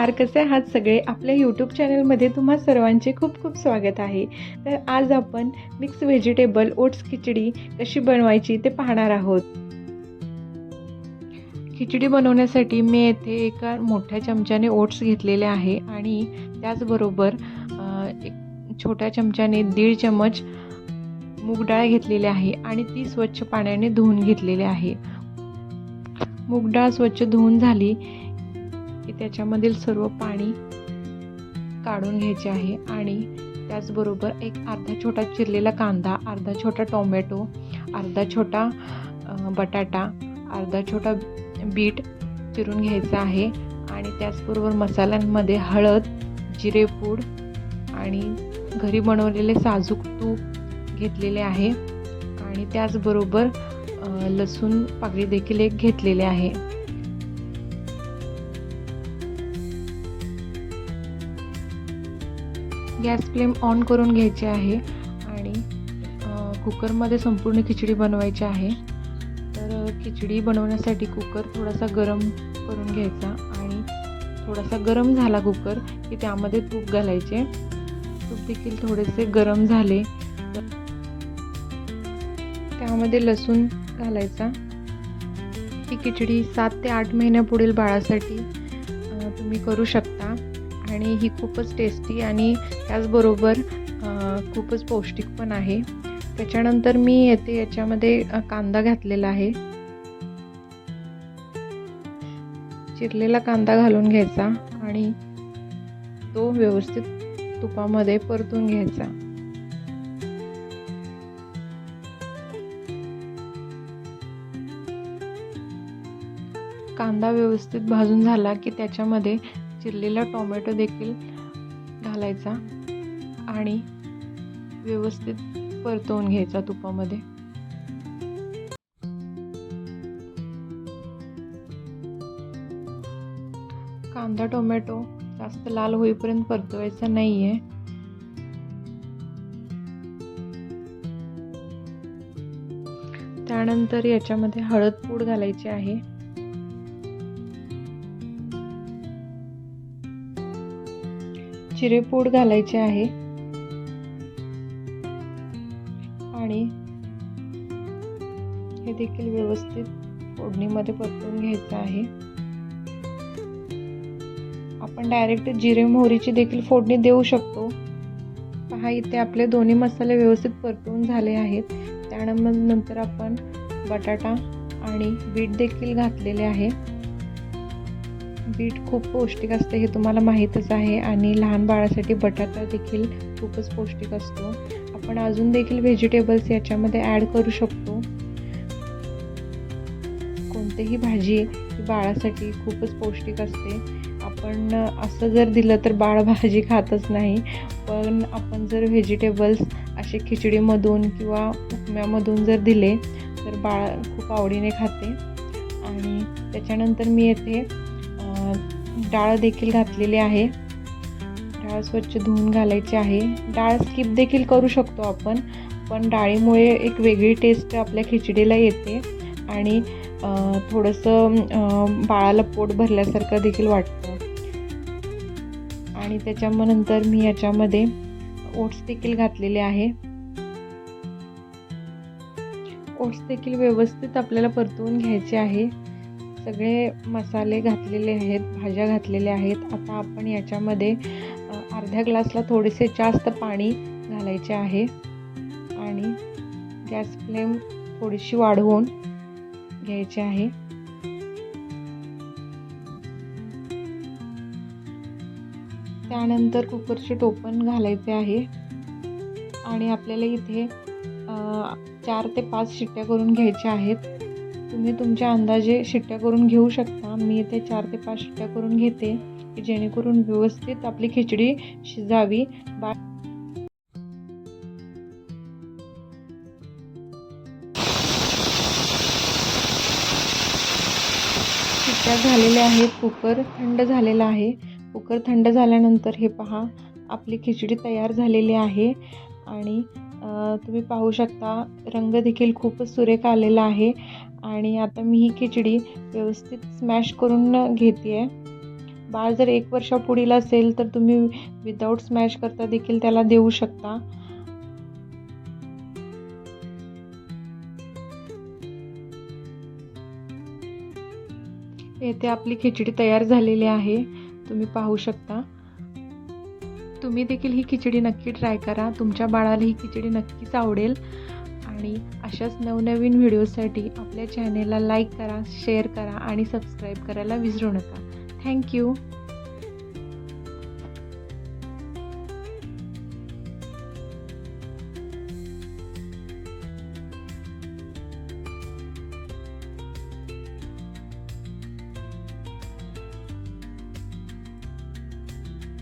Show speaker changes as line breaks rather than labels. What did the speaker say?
नमस्कार, कसे आहात सगळे? आपल्या यूट्यूब चॅनलमध्ये तुम्हा सर्वांचे खूप खूप स्वागत आहे. तर आज आपण मिक्स व्हेजिटेबल ओट्स खिचडी कशी बनवायची ते पाहणार आहोत. खिचडी बनवण्यासाठी मी येथे एका मोठ्या चमच्याने ओट्स घेतलेले आहे आणि त्याचबरोबर एक छोट्या चमच्याने 1.5 चमच मूग डाळ घेतलेली आहे आणि ती स्वच्छ पाण्याने धुवून घेतलेली आहे. मूग डाळ स्वच्छ धुवून झाली की त्याच्यामधील सर्व पाणी काढून घ्यायचे आहे आणि त्याचबरोबर एक अर्धा छोटा चिरलेला कांदा, अर्धा छोटा टोमॅटो, अर्धा छोटा बटाटा, अर्धा छोटा बीट चिरून घ्यायचा आहे आणि त्याचबरोबर मसाल्यांमध्ये हळद, जिरेपूड आणि घरी बनवलेले साजूक तूप घेतलेले आहे आणि त्याचबरोबर लसूण पाकळी देखील एक घेतलेले आहे. गॅस फ्लेम ऑन करून घ्यायची आहे आणि कुकरमध्ये संपूर्ण खिचडी बनवायची आहे. तर खिचडी बनवण्यासाठी कुकर थोडासा गरम करून घ्यायचा आणि थोडासा गरम झाला कुकर की त्यामध्ये तूप घालायचे. तूप देखील थोडेसे गरम झाले तर त्यामध्ये लसूण घालायचा. ही खिचडी 7 ते 8 महिन्यापुढील बाळासाठी तुम्ही करू शकता आणि ही खूपच टेस्टी आणि त्याचबरोबर खूपच पौष्टिक पण आहे. त्याच्यानंतर मी येथे याच्यामध्ये कांदा घातलेला आहे. चिरलेला कांदा घालून घ्यायचा आणि तो व्यवस्थित तुपामध्ये परतून घ्यायचा. कांदा व्यवस्थित भाजून झाला की त्याच्यामध्ये चिरलेला टोमॅटो देखील घालायचा आणि व्यवस्थित परतवून घ्यायचा तुपामध्ये. कांदा टोमॅटो जास्त लाल होईपर्यंत परतवायचा नाहीये. त्यानंतर याच्यामध्ये हळद पूड घालायची आहे. जिरेपूड घालायचे आहे आणि हे देखील व्यवस्थित फोडणीमध्ये परतून घ्यायचं आहे. आपण डायरेक्ट जिरे मोहरीची देखील फोडणी देऊ शकतो. पहा, इथे आपले दोन्ही मसाले व्यवस्थित परतून झाले आहेत. त्यानंतर आपण बटाटा आणि बीट देखील घातलेले आहे. बीट खूप पौष्टिक असते हे तुम्हाला माहीतच आहे आणि लहान बाळासाठी बटाटा देखील खूपच पौष्टिक असतो. आपण अजून देखील व्हेजिटेबल्स याच्यामध्ये ॲड करू शकतो. कोणतीही भाजी ही बाळासाठी खूपच पौष्टिक असते. आपण असं जर दिलं तर बाळ भाजी खातच नाही, पण आपण जर व्हेजिटेबल्स असे खिचडीमधून किंवा उपम्यामधून जर दिले तर बाळ खूप आवडीने खाते. आणि त्याच्यानंतर मी येथे डाळ देखील घातलेली आहे. डाळ स्वच्छ धुवून घालायची आहे. डाळ स्किप देखील करू शकतो आपण, पण डाळीमुळे एक वेगळी टेस्ट आपल्या खिचडीला येते आणि थोडंसं बाळाला पोट भरल्यासारखं देखील वाटतं. आणि त्याच्यानंतर मी याच्यामध्ये ओट्स देखील घातलेले आहे. ओट्स देखील व्यवस्थित आपल्याला परतवून घ्यायचे आहे. सगळे मसाले घातलेले आहेत, भाज्या घातलेल्या आहेत. आता आपण याच्यामध्ये अर्ध्या ग्लासला थोडेसे जास्त पाणी घालायचे आहे आणि गॅस फ्लेम थोडीशी वाढवून घ्यायची आहे. त्यानंतर कुकरचे टोपण घालायचे आहे आणि आपल्याला इथे 4 ते 5 शिट्ट्या करून घ्यायच्या आहेत. तुम्ही तुमच्या अंदाजे शिट्ट्या करून घेऊ शकता. मी इथे 4 ते 5 शिट्ट्या करून घेते की जेणेकरून व्यवस्थित आपली खिचडी शिजावी. शिट्ट्या झालेल्या आहेत. कुकर थंड झालेला आहे. कुकर थंड झाल्यानंतर हे पहा, आपली खिचडी तयार झालेली आहे आणि तुम्ही पाहू शकता रंग देखील खूपच सुरेख आलेला आहे. आणि आता मी ही खिचडी व्यवस्थित स्मॅश करून घेते आहे बाळ जर 1 वर्षापुढील असेल तर तुम्ही विदाऊट स्मॅश करता देखील त्याला देऊ शकता. येथे आपली खिचडी तयार झालेली आहे, तुम्ही पाहू शकता. तुम्ही देखील ही खिचडी नक्की ट्राय करा. तुमच्या बाळाला ही खिचडी नक्कीच आवडेल. आणि अशाच नवनवीन व्हिडिओसाठी आपल्या चॅनेलला लाईक करा, शेअर करा आणि सबस्क्राईब करायला विसरू नका. थँक्यू.